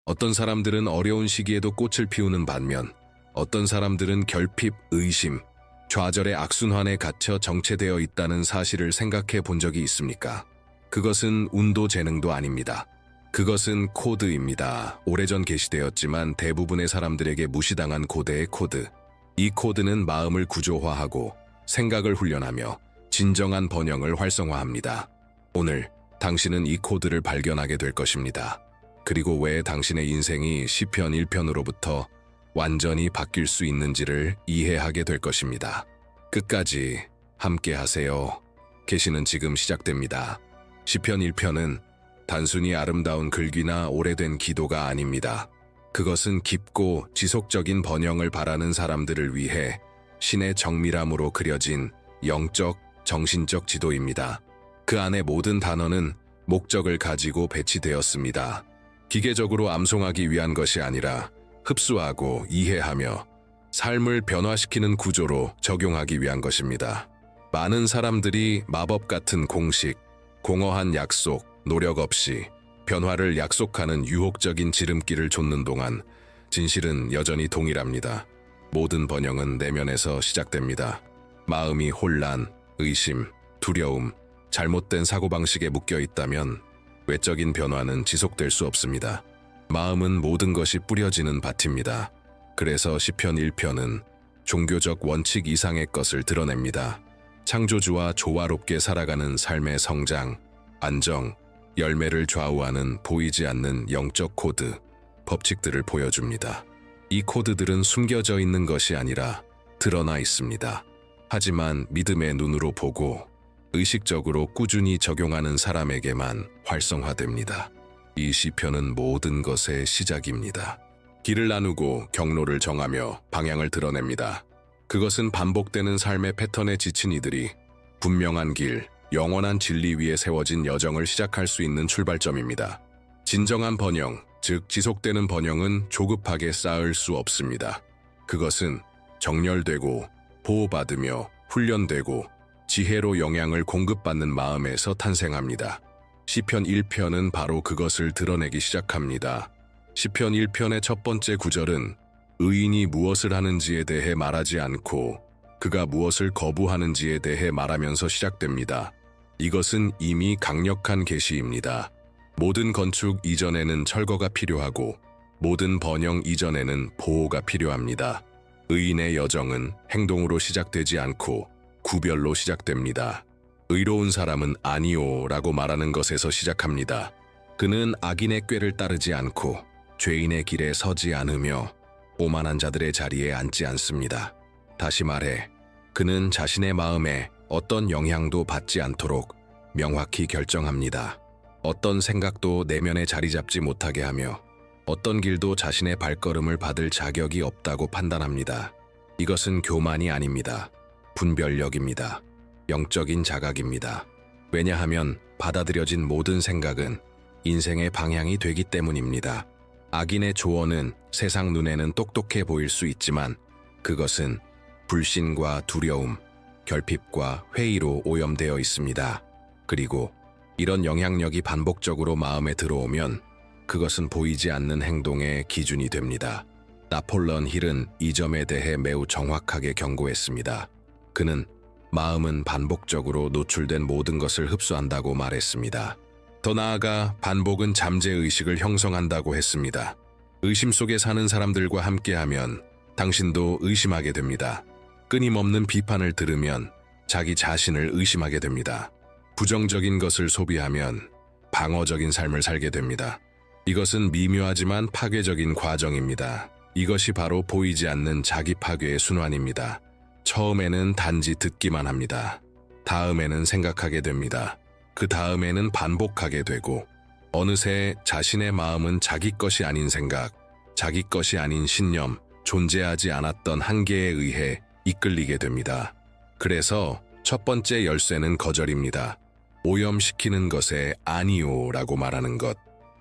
어떤 사람들은 어려운 시기에도 꽃을 피우는 반면 어떤 사람들은 결핍, 의심, 좌절의 악순환에 갇혀 정체되어 있다는 사실을 생각해 본 적이 있습니까? 그것은 운도 재능도 아닙니다. 그것은 코드입니다. 오래전 게시되었지만 대부분의 사람들에게 무시당한 고대의 코드. 이 코드는 마음을 구조화하고 생각을 훈련하며 진정한 번영을 활성화합니다. 오늘 당신은 이 코드를 발견하게 될 것입니다. 그리고 왜 당신의 인생이 시편 1편으로부터 완전히 바뀔 수 있는지를 이해하게 될 것입니다. 끝까지 함께 하세요. 계시는 지금 시작됩니다. 시편 1편은 단순히 아름다운 글귀나 오래된 기도가 아닙니다. 그것은 깊고 지속적인 번영을 바라는 사람들을 위해 신의 정밀함으로 그려진 영적, 정신적 지도입니다. 그 안의 모든 단어는 목적을 가지고 배치되었습니다. 기계적으로 암송하기 위한 것이 아니라 흡수하고 이해하며 삶을 변화시키는 구조로 적용하기 위한 것입니다. 많은 사람들이 마법 같은 공식, 공허한 약속, 노력 없이 변화를 약속하는 유혹적인 지름길을 좇는 동안 진실은 여전히 동일합니다. 모든 번영은 내면에서 시작됩니다. 마음이 혼란, 의심, 두려움, 잘못된 사고방식에 묶여 있다면 외적인 변화는 지속될 수 없습니다. 마음은 모든 것이 뿌려지는 밭입니다. 그래서 시편 1편은 종교적 원칙 이상의 것을 드러냅니다. 창조주와 조화롭게 살아가는 삶의 성장, 안정, 열매를 좌우하는 보이지 않는 영적 코드, 법칙들을 보여줍니다. 이 코드들은 숨겨져 있는 것이 아니라 드러나 있습니다. 하지만 믿음의 눈으로 보고 의식적으로 꾸준히 적용하는 사람에게만 활성화됩니다. 이 시편은 모든 것의 시작입니다. 길을 나누고 경로를 정하며 방향을 드러냅니다. 그것은 반복되는 삶의 패턴에 지친 이들이 분명한 길, 영원한 진리 위에 세워진 여정을 시작할 수 있는 출발점입니다. 진정한 번영, 즉 지속되는 번영은 조급하게 쌓을 수 없습니다. 그것은 정렬되고 보호받으며 훈련되고 지혜로 영향을 공급받는 마음에서 탄생합니다. 시편 1편은 바로 그것을 드러내기 시작합니다. 시편 1편의 첫 번째 구절은 의인이 무엇을 하는지에 대해 말하지 않고 그가 무엇을 거부하는지에 대해 말하면서 시작됩니다. 이것은 이미 강력한 계시입니다. 모든 건축 이전에는 철거가 필요하고 모든 번영 이전에는 보호가 필요합니다. 의인의 여정은 행동으로 시작되지 않고 구별로 시작됩니다. 의로운 사람은 아니오 라고 말하는 것에서 시작합니다. 그는 악인의 꾀를 따르지 않고 죄인의 길에 서지 않으며 오만한 자들의 자리에 앉지 않습니다. 다시 말해 그는 자신의 마음에 어떤 영향도 받지 않도록 명확히 결정합니다. 어떤 생각도 내면에 자리 잡지 못하게 하며 어떤 길도 자신의 발걸음을 받을 자격이 없다고 판단합니다. 이것은 교만이 아닙니다. 분별력입니다. 영적인 자각입니다. 왜냐하면 받아들여진 모든 생각은 인생의 방향이 되기 때문입니다. 악인의 조언은 세상 눈에는 똑똑해 보일 수 있지만 그것은 불신과 두려움, 결핍과 회의로 오염되어 있습니다. 그리고 이런 영향력이 반복적으로 마음에 들어오면 그것은 보이지 않는 행동의 기준이 됩니다. 나폴레온 힐은 이 점에 대해 매우 정확하게 경고했습니다. 그는 마음은 반복적으로 노출된 모든 것을 흡수한다고 말했습니다. 더 나아가 반복은 잠재의식을 형성한다고 했습니다. 의심 속에 사는 사람들과 함께하면 당신도 의심하게 됩니다. 끊임없는 비판을 들으면 자기 자신을 의심하게 됩니다. 부정적인 것을 소비하면 방어적인 삶을 살게 됩니다. 이것은 미묘하지만 파괴적인 과정입니다. 이것이 바로 보이지 않는 자기 파괴의 순환입니다. 처음에는 단지 듣기만 합니다. 다음에는 생각하게 됩니다. 그 다음에는 반복하게 되고 어느새 자신의 마음은 자기 것이 아닌 생각, 자기 것이 아닌 신념, 존재하지 않았던 한계에 의해 이끌리게 됩니다. 그래서 첫 번째 열쇠는 거절입니다. 오염시키는 것에 아니오 라고 말하는 것,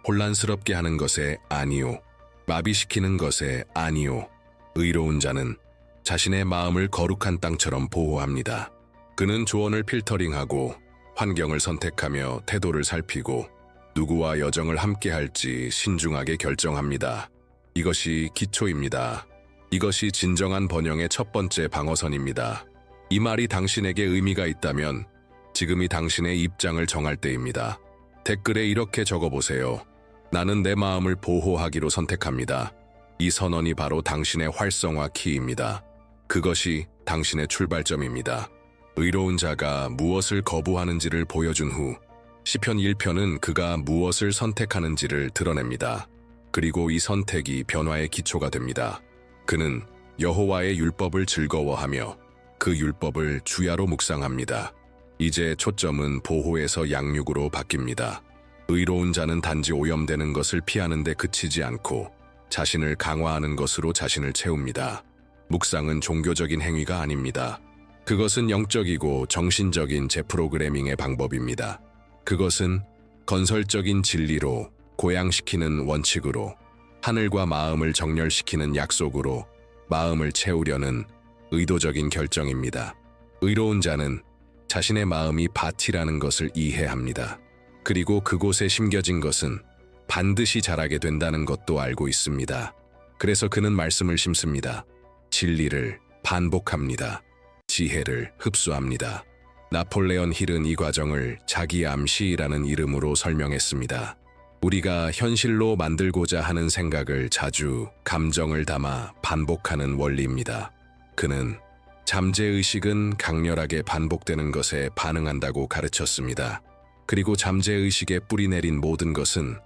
혼란스럽게 하는 것에 아니오, 마비시키는 것에 아니오. 의로운 자는 자신의 마음을 거룩한 땅처럼 보호합니다. 그는 조언을 필터링하고 환경을 선택하며 태도를 살피고 누구와 여정을 함께 할지 신중하게 결정합니다. 이것이 기초입니다. 이것이 진정한 번영의 첫 번째 방어선입니다. 이 말이 당신에게 의미가 있다면 지금이 당신의 입장을 정할 때입니다. 댓글에 이렇게 적어보세요. 나는 내 마음을 보호하기로 선택합니다. 이 선언이 바로 당신의 활성화 키입니다. 그것이 당신의 출발점입니다. 의로운 자가 무엇을 거부하는지를 보여준 후 시편 1편은 그가 무엇을 선택하는지를 드러냅니다. 그리고 이 선택이 변화의 기초가 됩니다. 그는 여호와의 율법을 즐거워하며 그 율법을 주야로 묵상합니다. 이제 초점은 보호에서 양육으로 바뀝니다. 의로운 자는 단지 오염되는 것을 피하는 데 그치지 않고 자신을 강화하는 것으로 자신을 채웁니다. 묵상은 종교적인 행위가 아닙니다. 그것은 영적이고 정신적인 재프로그래밍의 방법입니다. 그것은 건설적인 진리로, 고양시키는 원칙으로, 하늘과 마음을 정렬시키는 약속으로 마음을 채우려는 의도적인 결정입니다. 의로운 자는 자신의 마음이 밭이라는 것을 이해합니다. 그리고 그곳에 심겨진 것은 반드시 자라게 된다는 것도 알고 있습니다. 그래서 그는 말씀을 심습니다. 진리를 반복합니다. 지혜를 흡수합니다. 나폴레온 힐은 이 과정을 자기 암시라는 이름으로 설명했습니다. 우리가 현실로 만들고자 하는 생각을 자주 감정을 담아 반복하는 원리입니다. 그는 잠재의식은 강렬하게 반복되는 것에 반응한다고 가르쳤습니다. 그리고 잠재의식에 뿌리내린 모든 것은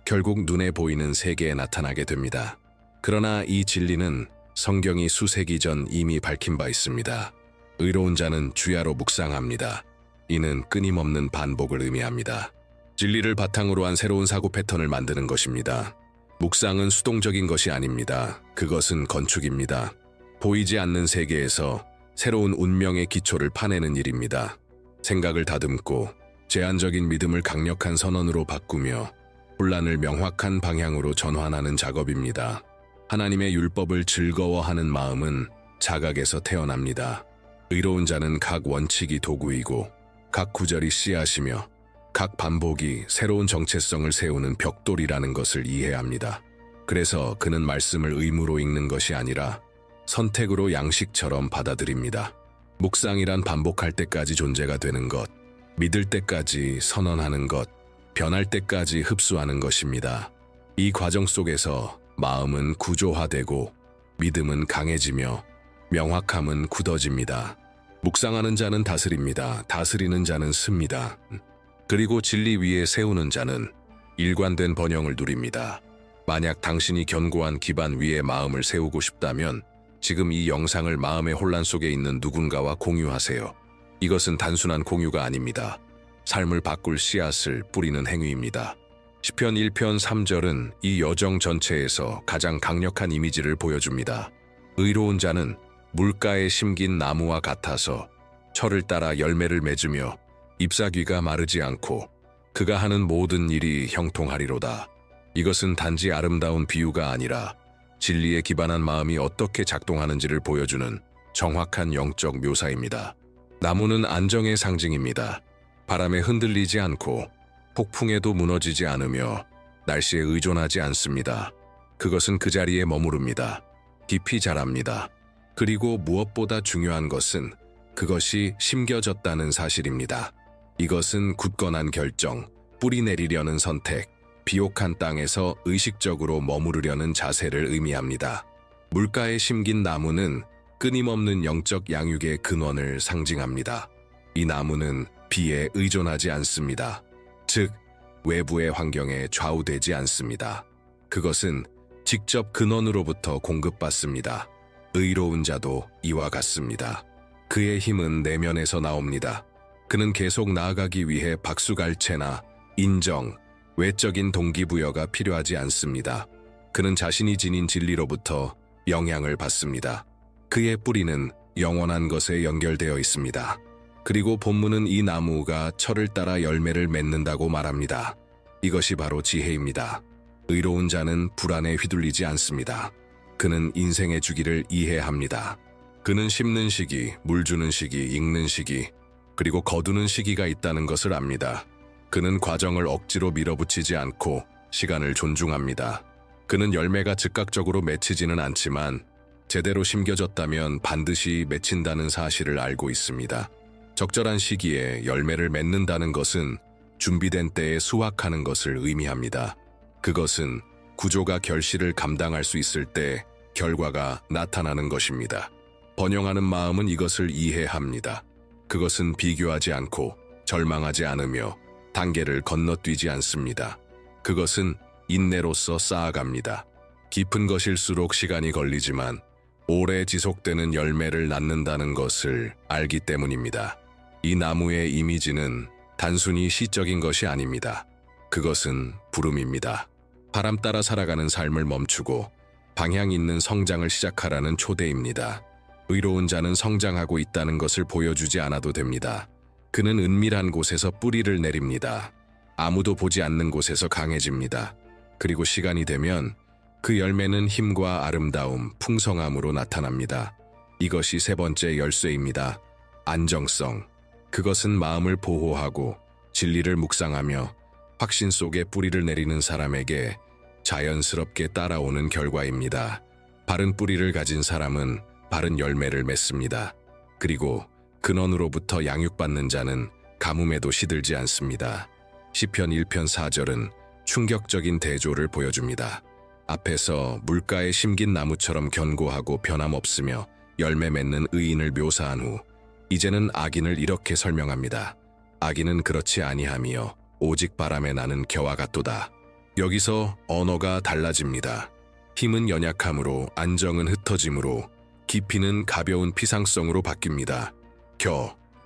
결국 눈에 보이는 세계에 나타나게 됩니다. 그러나 이 진리는 성경이 수세기 전 이미 밝힌 바 있습니다. 의로운 자는 주야로 묵상합니다. 이는 끊임없는 반복을 의미합니다. 진리를 바탕으로 한 새로운 사고 패턴을 만드는 것입니다. 묵상은 수동적인 것이 아닙니다. 그것은 건축입니다. 보이지 않는 세계에서 새로운 운명의 기초를 파내는 일입니다. 생각을 다듬고 제한적인 믿음을 강력한 선언으로 바꾸며 혼란을 명확한 방향으로 전환하는 작업입니다. 하나님의 율법을 즐거워하는 마음은 자각에서 태어납니다. 의로운 자는 각 원칙이 도구이고 각 구절이 씨앗이며 각 반복이 새로운 정체성을 세우는 벽돌이라는 것을 이해합니다. 그래서 그는 말씀을 의무로 읽는 것이 아니라 선택으로 양식처럼 받아들입니다. 묵상이란 반복할 때까지 존재가 되는 것, 믿을 때까지 선언하는 것, 변할 때까지 흡수하는 것입니다. 이 과정 속에서 마음은 구조화되고 믿음은 강해지며 명확함은 굳어집니다. 묵상하는 자는 다스립니다. 다스리는 자는 씁니다. 그리고 진리 위에 세우는 자는 일관된 번영을 누립니다. 만약 당신이 견고한 기반 위에 마음을 세우고 싶다면 지금 이 영상을 마음의 혼란 속에 있는 누군가와 공유하세요. 이것은 단순한 공유가 아닙니다. 삶을 바꿀 씨앗을 뿌리는 행위입니다. 시편 1편 3절은 이 여정 전체에서 가장 강력한 이미지를 보여줍니다. 의로운 자는 물가에 심긴 나무와 같아서 철을 따라 열매를 맺으며 잎사귀가 마르지 않고 그가 하는 모든 일이 형통하리로다. 이것은 단지 아름다운 비유가 아니라 진리에 기반한 마음이 어떻게 작동하는지를 보여주는 정확한 영적 묘사입니다. 나무는 안정의 상징입니다. 바람에 흔들리지 않고 폭풍에도 무너지지 않으며 날씨에 의존하지 않습니다. 그것은 그 자리에 머무릅니다. 깊이 자랍니다. 그리고 무엇보다 중요한 것은 그것이 심겨졌다는 사실입니다. 이것은 굳건한 결정, 뿌리 내리려는 선택, 비옥한 땅에서 의식적으로 머무르려는 자세를 의미합니다. 물가에 심긴 나무는 끊임없는 영적 양육의 근원을 상징합니다. 이 나무는 비에 의존하지 않습니다. 즉, 외부의 환경에 좌우되지 않습니다. 그것은 직접 근원으로부터 공급받습니다. 의로운 자도 이와 같습니다. 그의 힘은 내면에서 나옵니다. 그는 계속 나아가기 위해 박수갈채나 인정, 외적인 동기부여가 필요하지 않습니다. 그는 자신이 지닌 진리로부터 영향을 받습니다. 그의 뿌리는 영원한 것에 연결되어 있습니다. 그리고 본문은 이 나무가 철을 따라 열매를 맺는다고 말합니다. 이것이 바로 지혜입니다. 의로운 자는 불안에 휘둘리지 않습니다. 그는 인생의 주기를 이해합니다. 그는 심는 시기, 물 주는 시기, 익는 시기, 그리고 거두는 시기가 있다는 것을 압니다. 그는 과정을 억지로 밀어붙이지 않고 시간을 존중합니다. 그는 열매가 즉각적으로 맺히지는 않지만 제대로 심겨졌다면 반드시 맺힌다는 사실을 알고 있습니다. 적절한 시기에 열매를 맺는다는 것은 준비된 때에 수확하는 것을 의미합니다. 그것은 구조가 결실을 감당할 수 있을 때 결과가 나타나는 것입니다. 번영하는 마음은 이것을 이해합니다. 그것은 비교하지 않고 절망하지 않으며 단계를 건너뛰지 않습니다. 그것은 인내로서 쌓아갑니다. 깊은 것일수록 시간이 걸리지만 오래 지속되는 열매를 낳는다는 것을 알기 때문입니다. 이 나무의 이미지는 단순히 시적인 것이 아닙니다. 그것은 부름입니다. 바람 따라 살아가는 삶을 멈추고 방향 있는 성장을 시작하라는 초대입니다. 의로운 자는 성장하고 있다는 것을 보여주지 않아도 됩니다. 그는 은밀한 곳에서 뿌리를 내립니다. 아무도 보지 않는 곳에서 강해집니다. 그리고 시간이 되면 그 열매는 힘과 아름다움, 풍성함으로 나타납니다. 이것이 세 번째 열쇠입니다. 안정성. 그것은 마음을 보호하고 진리를 묵상하며 확신 속에 뿌리를 내리는 사람에게 자연스럽게 따라오는 결과입니다. 바른 뿌리를 가진 사람은 바른 열매를 맺습니다. 그리고 근원으로부터 양육받는 자는 가뭄에도 시들지 않습니다. 시편 1편 4절은 충격적인 대조를 보여줍니다. 앞에서 물가에 심긴 나무처럼 견고하고 변함없으며 열매 맺는 의인을 묘사한 후 이제는 악인을 이렇게 설명합니다. 악인은 그렇지 아니하며 오직 바람에 나는 겨와 같도다. 여기서 언어가 달라집니다. 힘은 연약함으로, 안정은 흩어짐으로, 깊이는 가벼운 피상성으로 바뀝니다.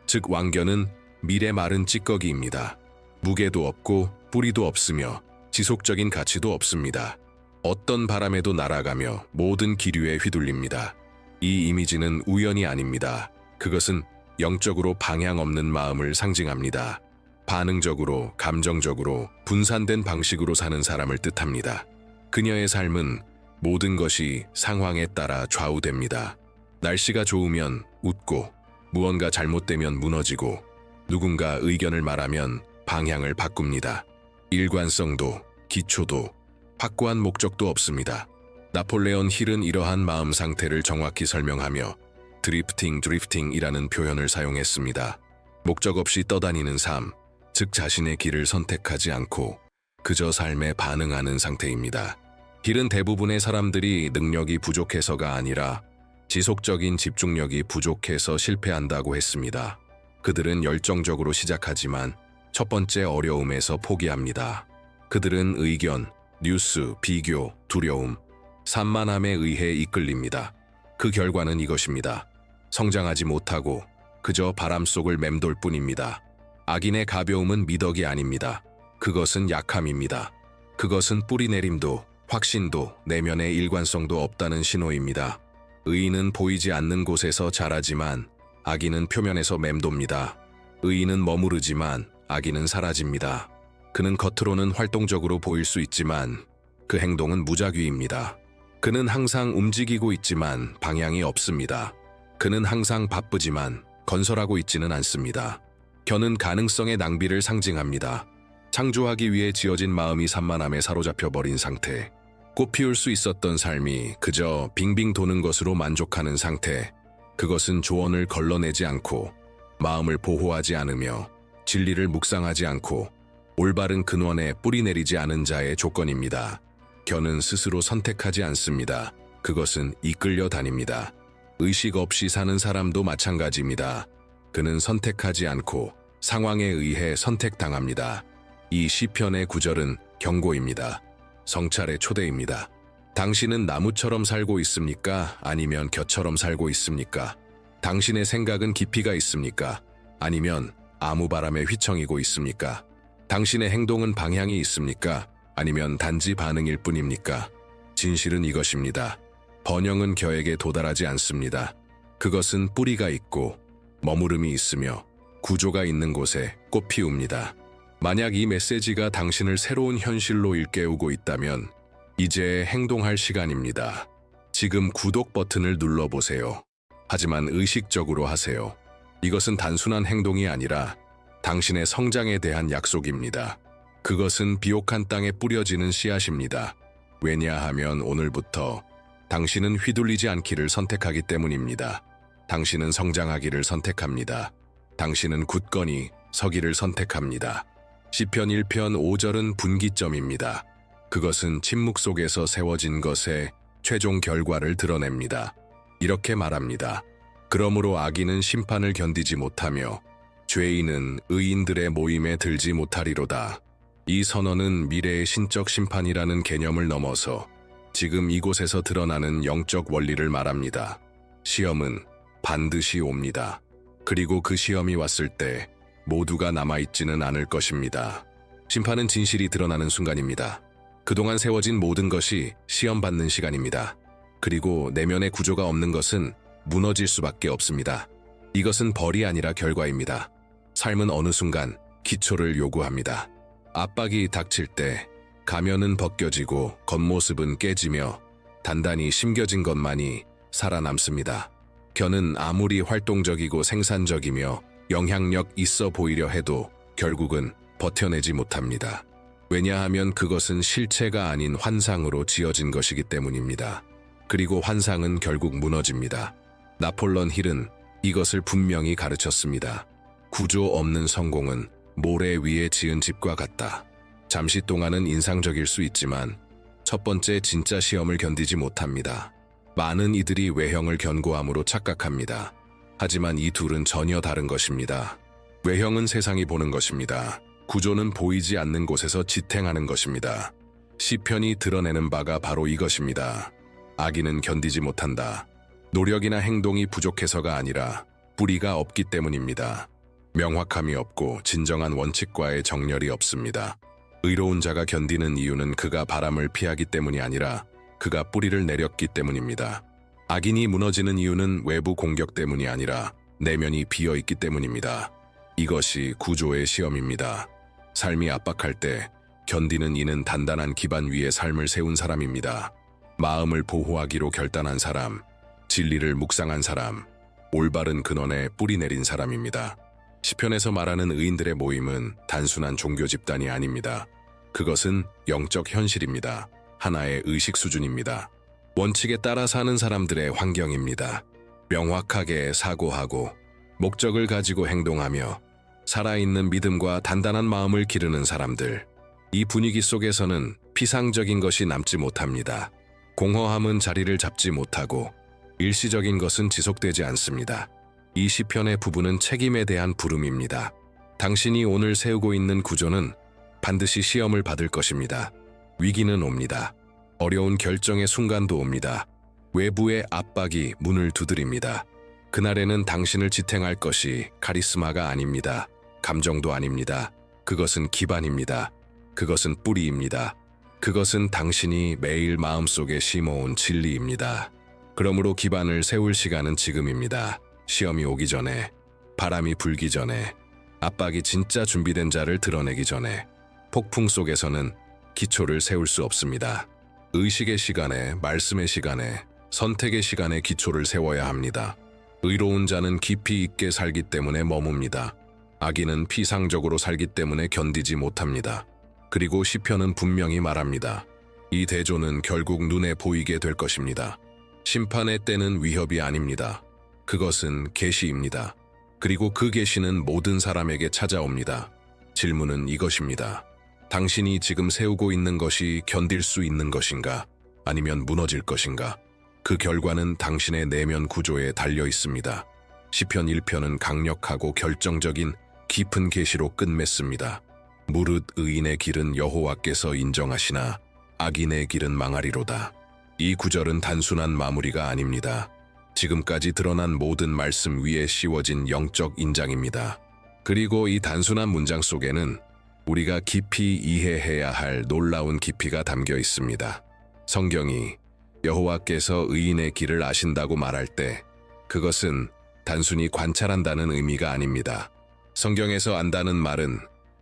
즉 왕견은 밀의 마른 찌꺼기입니다. 무게도 없고 뿌리도 없으며 지속적인 가치도 없습니다. 어떤 바람에도 날아가며 모든 기류에 휘둘립니다. 이 이미지는 우연이 아닙니다. 그것은 영적으로 방향 없는 마음을 상징합니다. 반응적으로, 감정적으로, 분산된 방식으로 사는 사람을 뜻합니다. 그녀의 삶은 모든 것이 상황에 따라 좌우됩니다. 날씨가 좋으면 웃고, 무언가 잘못되면 무너지고, 누군가 의견을 말하면 방향을 바꿉니다. 일관성도, 기초도, 확고한 목적도 없습니다. 나폴레온 힐은 이러한 마음 상태를 정확히 설명하며 드리프팅이라는 표현을 사용했습니다. 목적 없이 떠다니는 삶, 즉 자신의 길을 선택하지 않고 그저 삶에 반응하는 상태입니다. 힐은 대부분의 사람들이 능력이 부족해서가 아니라 지속적인 집중력이 부족해서 실패한다고 했습니다. 그들은 열정적으로 시작하지만 첫 번째 어려움에서 포기합니다. 그들은 의견, 뉴스, 비교, 두려움, 산만함에 의해 이끌립니다. 그 결과는 이것입니다. 성장하지 못하고 그저 바람 속을 맴돌 뿐입니다. 악인의 가벼움은 미덕이 아닙니다. 그것은 약함입니다. 그것은 뿌리내림도, 확신도, 내면의 일관성도 없다는 신호입니다. 의인은 보이지 않는 곳에서 자라지만 악인은 표면에서 맴돕니다. 의인은 머무르지만 악인은 사라집니다. 그는 겉으로는 활동적으로 보일 수 있지만 그 행동은 무작위입니다. 그는 항상 움직이고 있지만 방향이 없습니다. 그는 항상 바쁘지만 건설하고 있지는 않습니다. 견은 가능성의 낭비를 상징합니다. 창조하기 위해 지어진 마음이 산만함에 사로잡혀 버린 상태. 꽃 피울 수 있었던 삶이 그저 빙빙 도는 것으로 만족하는 상태. 그것은 조언을 걸러내지 않고 마음을 보호하지 않으며 진리를 묵상하지 않고 올바른 근원에 뿌리내리지 않은 자의 조건입니다. 견은 스스로 선택하지 않습니다. 그것은 이끌려 다닙니다. 의식 없이 사는 사람도 마찬가지입니다. 그는 선택하지 않고 상황에 의해 선택당합니다. 이 시편의 구절은 경고입니다. 성찰의 초대입니다. 당신은 나무처럼 살고 있습니까? 아니면 겨처럼 살고 있습니까? 당신의 생각은 깊이가 있습니까? 아니면 아무 바람에 휘청이고 있습니까? 당신의 행동은 방향이 있습니까? 아니면 단지 반응일 뿐입니까? 진실은 이것입니다. 번영은 겨에게 도달하지 않습니다. 그것은 뿌리가 있고 머무름이 있으며 구조가 있는 곳에 꽃 피웁니다. 만약 이 메시지가 당신을 새로운 현실로 일깨우고 있다면 이제 행동할 시간입니다. 지금 구독 버튼을 눌러보세요. 하지만 의식적으로 하세요. 이것은 단순한 행동이 아니라 당신의 성장에 대한 약속입니다. 그것은 비옥한 땅에 뿌려지는 씨앗입니다. 왜냐하면 오늘부터 당신은 휘둘리지 않기를 선택하기 때문입니다. 당신은 성장하기를 선택합니다. 당신은 굳건히 서기를 선택합니다. 시편 1편 5절은 분기점입니다. 그것은 침묵 속에서 세워진 것의 최종 결과를 드러냅니다. 이렇게 말합니다. 그러므로 악인은 심판을 견디지 못하며 죄인은 의인들의 모임에 들지 못하리로다. 이 선언은 미래의 신적 심판이라는 개념을 넘어서 지금 이곳에서 드러나는 영적 원리를 말합니다. 시험은 반드시 옵니다. 그리고 그 시험이 왔을 때 모두가 남아있지는 않을 것입니다. 심판은 진실이 드러나는 순간입니다. 그동안 세워진 모든 것이 시험받는 시간입니다. 그리고 내면의 구조가 없는 것은 무너질 수밖에 없습니다. 이것은 벌이 아니라 결과입니다. 삶은 어느 순간 기초를 요구합니다. 압박이 닥칠 때 가면은 벗겨지고 겉모습은 깨지며 단단히 심겨진 것만이 살아남습니다. 견은 아무리 활동적이고 생산적이며 영향력 있어 보이려 해도 결국은 버텨내지 못합니다. 왜냐하면 그것은 실체가 아닌 환상으로 지어진 것이기 때문입니다. 그리고 환상은 결국 무너집니다. 나폴레옹 힐은 이것을 분명히 가르쳤습니다. 구조 없는 성공은 모래 위에 지은 집과 같다. 잠시 동안은 인상적일 수 있지만 첫 번째 진짜 시험을 견디지 못합니다. 많은 이들이 외형을 견고함으로 착각합니다. 하지만 이 둘은 전혀 다른 것입니다. 외형은 세상이 보는 것입니다. 구조는 보이지 않는 곳에서 지탱하는 것입니다. 시편이 드러내는 바가 바로 이것입니다. 악인은 견디지 못한다. 노력이나 행동이 부족해서가 아니라 뿌리가 없기 때문입니다. 명확함이 없고 진정한 원칙과의 정렬이 없습니다. 의로운 자가 견디는 이유는 그가 바람을 피하기 때문이 아니라 그가 뿌리를 내렸기 때문입니다. 악인이 무너지는 이유는 외부 공격 때문이 아니라 내면이 비어있기 때문입니다. 이것이 구조의 시험입니다. 삶이 압박할 때 견디는 이는 단단한 기반 위에 삶을 세운 사람입니다. 마음을 보호하기로 결단한 사람, 진리를 묵상한 사람, 올바른 근원에 뿌리 내린 사람입니다. 시편에서 말하는 의인들의 모임은 단순한 종교 집단이 아닙니다. 그것은 영적 현실입니다. 하나의 의식 수준입니다. 원칙에 따라 사는 사람들의 환경입니다. 명확하게 사고하고 목적을 가지고 행동하며 살아있는 믿음과 단단한 마음을 기르는 사람들. 이 분위기 속에서는 피상적인 것이 남지 못합니다. 공허함은 자리를 잡지 못하고 일시적인 것은 지속되지 않습니다. 이 시편의 부분은 책임에 대한 부름입니다. 당신이 오늘 세우고 있는 구조는 반드시 시험을 받을 것입니다. 위기는 옵니다. 어려운 결정의 순간도 옵니다. 외부의 압박이 문을 두드립니다. 그날에는 당신을 지탱할 것이 카리스마가 아닙니다. 감정도 아닙니다. 그것은 기반입니다. 그것은 뿌리입니다. 그것은 당신이 매일 마음속에 심어온 진리입니다. 그러므로 기반을 세울 시간은 지금입니다. 시험이 오기 전에, 바람이 불기 전에, 압박이 진짜 준비된 자를 드러내기 전에, 폭풍 속에서는 기초를 세울 수 없습니다. 의식의 시간에, 말씀의 시간에, 선택의 시간에 기초를 세워야 합니다. 의로운 자는 깊이 있게 살기 때문에 머뭅니다. 악인은 피상적으로 살기 때문에 견디지 못합니다. 그리고 시편은 분명히 말합니다. 이 대조는 결국 눈에 보이게 될 것입니다. 심판의 때는 위협이 아닙니다. 그것은 계시입니다. 그리고 그 계시는 모든 사람에게 찾아옵니다. 질문은 이것입니다. 당신이 지금 세우고 있는 것이 견딜 수 있는 것인가? 아니면 무너질 것인가? 그 결과는 당신의 내면 구조에 달려 있습니다. 시편 1편은 강력하고 결정적인 깊은 계시로 끝맺습니다. 무릇 의인의 길은 여호와께서 인정하시나 악인의 길은 망하리로다. 이 구절은 단순한 마무리가 아닙니다. 지금까지 드러난 모든 말씀 위에 씌워진 영적 인장입니다. 그리고 이 단순한 문장 속에는 우리가 깊이 이해해야 할 놀라운 깊이가 담겨 있습니다. 성경이 여호와께서 의인의 길을 아신다고 말할 때 그것은 단순히 관찰한다는 의미가 아닙니다. 성경에서 안다는 말은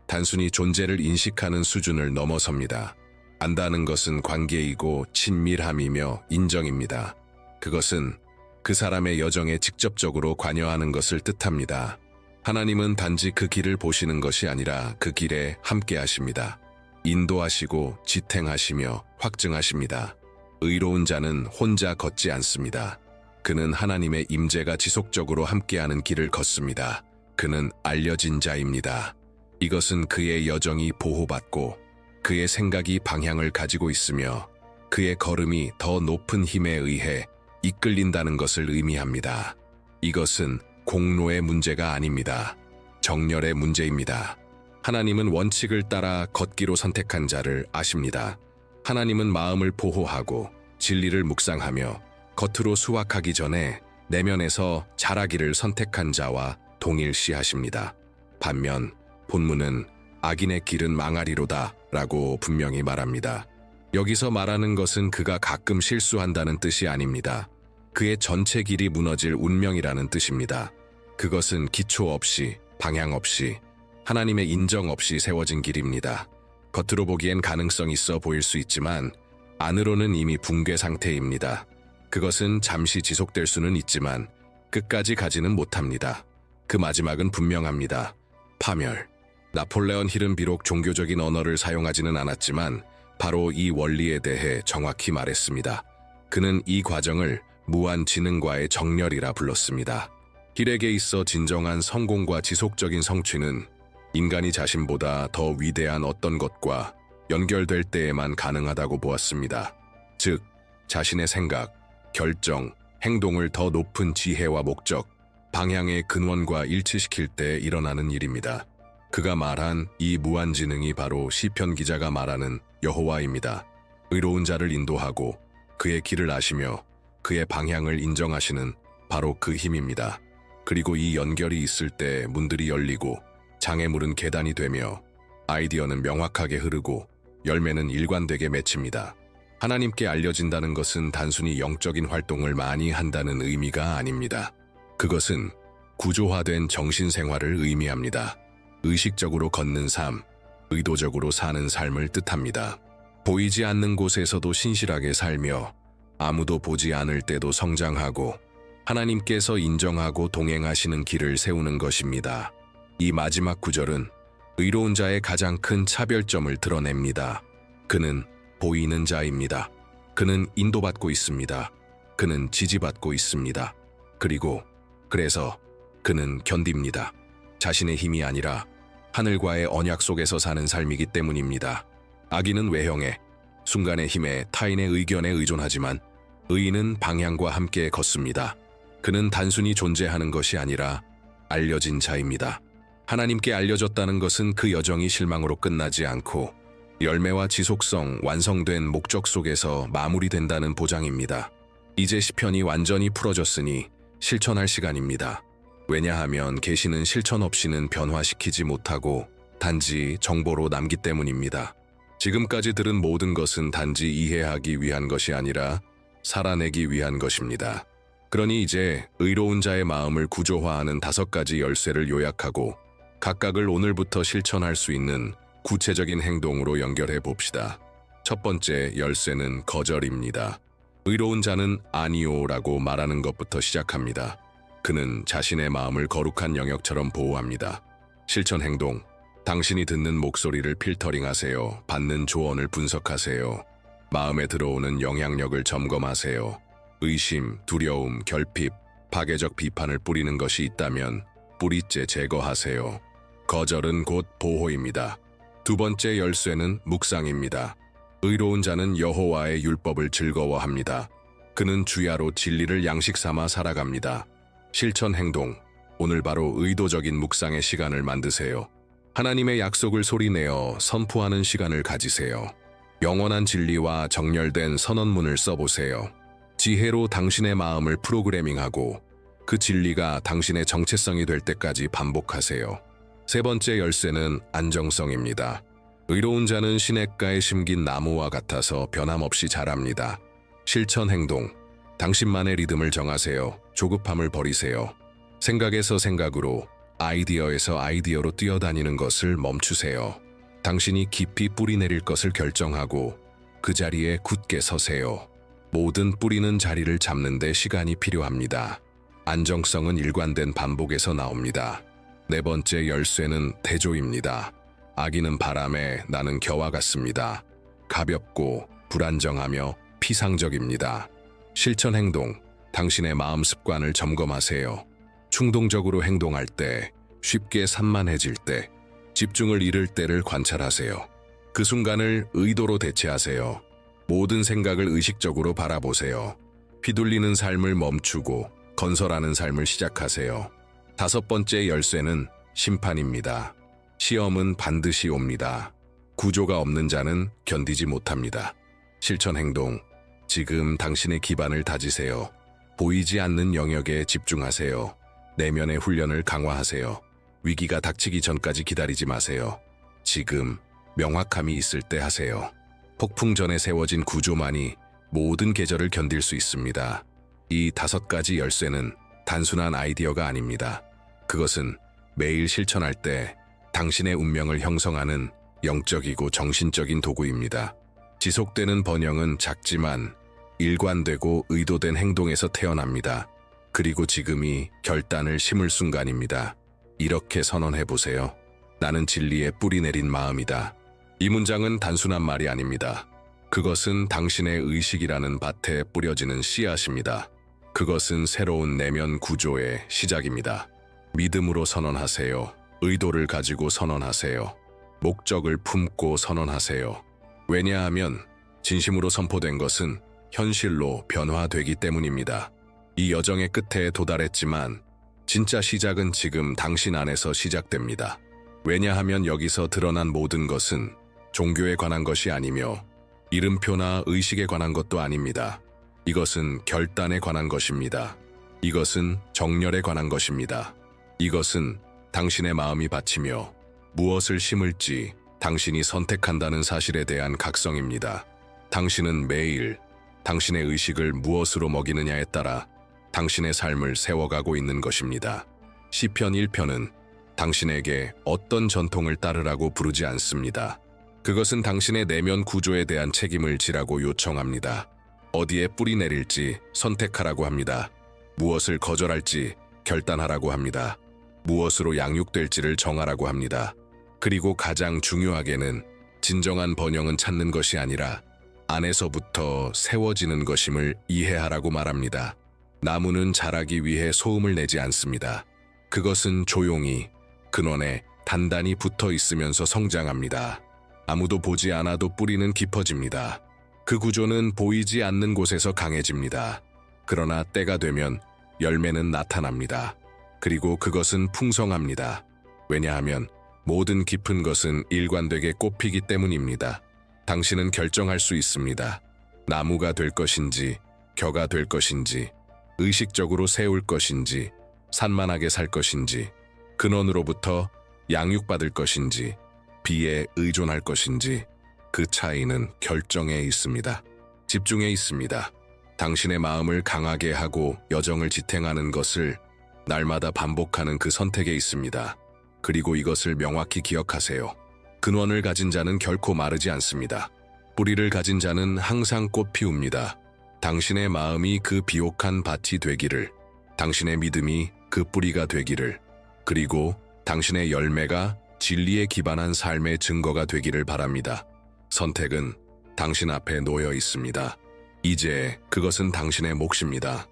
단순히 존재를 인식하는 수준을 넘어섭니다. 안다는 것은 관계이고 친밀함이며 인정입니다. 그것은 그 사람의 여정에 직접적으로 관여하는 것을 뜻합니다. 하나님은 단지 그 길을 보시는 것이 아니라 그 길에 함께 하십니다. 인도하시고 지탱하시며 확증하십니다. 의로운 자는 혼자 걷지 않습니다. 그는 하나님의 임재가 지속적으로 함께하는 길을 걷습니다. 그는 알려진 자입니다. 이것은 그의 여정이 보호받고 그의 생각이 방향을 가지고 있으며 그의 걸음이 더 높은 힘에 의해 이끌린다는 것을 의미합니다. 이것은 공로의 문제가 아닙니다. 정렬의 문제입니다. 하나님은 원칙을 따라 걷기로 선택한 자를 아십니다. 하나님은 마음을 보호하고 진리를 묵상하며 겉으로 수확하기 전에 내면에서 자라기를 선택한 자와 동일시하십니다. 반면 본문은 악인의 길은 망하리로다 라고 분명히 말합니다. 여기서 말하는 것은 그가 가끔 실수한다는 뜻이 아닙니다. 그의 전체 길이 무너질 운명이라는 뜻입니다. 그것은 기초 없이, 방향 없이, 하나님의 인정 없이 세워진 길입니다. 겉으로 보기엔 가능성 있어 보일 수 있지만 안으로는 이미 붕괴 상태입니다. 그것은 잠시 지속될 수는 있지만 끝까지 가지는 못합니다. 그 마지막은 분명합니다. 파멸. 나폴레온 힐은 비록 종교적인 언어를 사용하지는 않았지만 바로 이 원리에 대해 정확히 말했습니다. 그는 이 과정을 무한지능과의 정렬이라 불렀습니다. 힐에게 있어 진정한 성공과 지속적인 성취는 인간이 자신보다 더 위대한 어떤 것과 연결될 때에만 가능하다고 보았습니다. 즉, 자신의 생각, 결정, 행동을 더 높은 지혜와 목적, 방향의 근원과 일치시킬 때 일어나는 일입니다. 그가 말한 이 무한지능이 바로 시편 기자가 말하는 여호와입니다. 의로운 자를 인도하고 그의 길을 아시며 그의 방향을 인정하시는 바로 그 힘입니다. 그리고 이 연결이 있을 때 문들이 열리고 장애물은 계단이 되며 아이디어는 명확하게 흐르고 열매는 일관되게 맺힙니다. 하나님께 알려진다는 것은 단순히 영적인 활동을 많이 한다는 의미가 아닙니다. 그것은 구조화된 정신생활을 의미합니다. 의식적으로 걷는 삶, 의도적으로 사는 삶을 뜻합니다. 보이지 않는 곳에서도 신실하게 살며 아무도 보지 않을 때도 성장하고 하나님께서 인정하고 동행하시는 길을 세우는 것입니다. 이 마지막 구절은 의로운 자의 가장 큰 차별점을 드러냅니다. 그는 보이는 자입니다. 그는 인도받고 있습니다. 그는 지지받고 있습니다. 그래서 그는 견딥니다. 자신의 힘이 아니라 하늘과의 언약 속에서 사는 삶이기 때문입니다. 악인은 외형에, 순간의 힘에, 타인의 의견에 의존하지만 의인은 방향과 함께 걷습니다. 그는 단순히 존재하는 것이 아니라 알려진 자입니다. 하나님께 알려졌다는 것은 그 여정이 실망으로 끝나지 않고 열매와 지속성, 완성된 목적 속에서 마무리된다는 보장입니다. 이제 시편이 완전히 풀어졌으니 실천할 시간입니다. 왜냐하면 계시는 실천 없이는 변화시키지 못하고 단지 정보로 남기 때문입니다. 지금까지 들은 모든 것은 단지 이해하기 위한 것이 아니라 살아내기 위한 것입니다. 그러니 이제 의로운 자의 마음을 구조화하는 5가지 열쇠를 요약하고 각각을 오늘부터 실천할 수 있는 구체적인 행동으로 연결해 봅시다. 첫 번째 열쇠는 거절입니다. 의로운 자는 아니오라고 말하는 것부터 시작합니다. 그는 자신의 마음을 거룩한 영역처럼 보호합니다. 실천 행동. 당신이 듣는 목소리를 필터링하세요. 받는 조언을 분석하세요. 마음에 들어오는 영향력을 점검하세요. 의심, 두려움, 결핍, 파괴적 비판을 뿌리는 것이 있다면 뿌리째 제거하세요. 거절은 곧 보호입니다. 두 번째 열쇠는 묵상입니다. 의로운 자는 여호와의 율법을 즐거워합니다. 그는 주야로 진리를 양식 삼아 살아갑니다. 실천 행동. 오늘 바로 의도적인 묵상의 시간을 만드세요. 하나님의 약속을 소리내어 선포하는 시간을 가지세요. 영원한 진리와 정렬된 선언문을 써보세요. 지혜로 당신의 마음을 프로그래밍하고 그 진리가 당신의 정체성이 될 때까지 반복하세요. 세 번째 열쇠는 안정성입니다. 의로운 자는 시냇가에 심긴 나무와 같아서 변함없이 자랍니다. 실천 행동. 당신만의 리듬을 정하세요. 조급함을 버리세요. 생각에서 생각으로, 아이디어에서 아이디어로 뛰어다니는 것을 멈추세요. 당신이 깊이 뿌리 내릴 것을 결정하고 그 자리에 굳게 서세요. 모든 뿌리는 자리를 잡는 데 시간이 필요합니다. 안정성은 일관된 반복에서 나옵니다. 네 번째 열쇠는 태조입니다. 아기는 바람에, 나는 겨와 같습니다. 가볍고 불안정하며 피상적입니다. 실천 행동, 당신의 마음 습관을 점검하세요. 충동적으로 행동할 때, 쉽게 산만해질 때, 집중을 잃을 때를 관찰하세요. 그 순간을 의도로 대체하세요. 모든 생각을 의식적으로 바라보세요. 휘둘리는 삶을 멈추고 건설하는 삶을 시작하세요. 다섯 번째 열쇠는 심판입니다. 시험은 반드시 옵니다. 구조가 없는 자는 견디지 못합니다. 실천 행동, 지금 당신의 기반을 다지세요. 보이지 않는 영역에 집중하세요. 내면의 훈련을 강화하세요. 위기가 닥치기 전까지 기다리지 마세요. 지금 명확함이 있을 때 하세요. 폭풍 전에 세워진 구조만이 모든 계절을 견딜 수 있습니다. 이 다섯 가지 열쇠는 단순한 아이디어가 아닙니다. 그것은 매일 실천할 때 당신의 운명을 형성하는 영적이고 정신적인 도구입니다. 지속되는 번영은 작지만 일관되고 의도된 행동에서 태어납니다. 그리고 지금이 결단을 심을 순간입니다. 이렇게 선언해보세요. 나는 진리에 뿌리 내린 마음이다. 이 문장은 단순한 말이 아닙니다. 그것은 당신의 의식이라는 밭에 뿌려지는 씨앗입니다. 그것은 새로운 내면 구조의 시작입니다. 믿음으로 선언하세요. 의도를 가지고 선언하세요. 목적을 품고 선언하세요. 왜냐하면 진심으로 선포된 것은 현실로 변화되기 때문입니다. 이 여정의 끝에 도달했지만 진짜 시작은 지금 당신 안에서 시작됩니다. 왜냐하면 여기서 드러난 모든 것은 종교에 관한 것이 아니며 이름표나 의식에 관한 것도 아닙니다. 이것은 결단에 관한 것입니다. 이것은 정열에 관한 것입니다. 이것은 당신의 마음이 바치며 무엇을 심을지 당신이 선택한다는 사실에 대한 각성입니다. 당신은 매일 당신의 의식을 무엇으로 먹이느냐에 따라 당신의 삶을 세워가고 있는 것입니다. 시편 1편은 당신에게 어떤 전통을 따르라고 부르지 않습니다. 그것은 당신의 내면 구조에 대한 책임을 지라고 요청합니다. 어디에 뿌리 내릴지 선택하라고 합니다. 무엇을 거절할지 결단하라고 합니다. 무엇으로 양육될지를 정하라고 합니다. 그리고 가장 중요하게는 진정한 번영은 찾는 것이 아니라 안에서부터 세워지는 것임을 이해하라고 말합니다. 나무는 자라기 위해 소음을 내지 않습니다. 그것은 조용히 근원에 단단히 붙어 있으면서 성장합니다. 아무도 보지 않아도 뿌리는 깊어집니다. 그 구조는 보이지 않는 곳에서 강해집니다. 그러나 때가 되면 열매는 나타납니다. 그리고 그것은 풍성합니다. 왜냐하면 모든 깊은 것은 일관되게 꽃피기 때문입니다. 당신은 결정할 수 있습니다. 나무가 될 것인지, 겨가 될 것인지, 의식적으로 세울 것인지, 산만하게 살 것인지, 근원으로부터 양육받을 것인지, 비에 의존할 것인지, 그 차이는 결정에 있습니다. 집중에 있습니다. 당신의 마음을 강하게 하고 여정을 지탱하는 것을 날마다 반복하는 그 선택에 있습니다. 그리고 이것을 명확히 기억하세요. 근원을 가진 자는 결코 마르지 않습니다. 뿌리를 가진 자는 항상 꽃 피웁니다. 당신의 마음이 그 비옥한 밭이 되기를, 당신의 믿음이 그 뿌리가 되기를, 그리고 당신의 열매가 진리에 기반한 삶의 증거가 되기를 바랍니다. 선택은 당신 앞에 놓여 있습니다. 이제 그것은 당신의 몫입니다.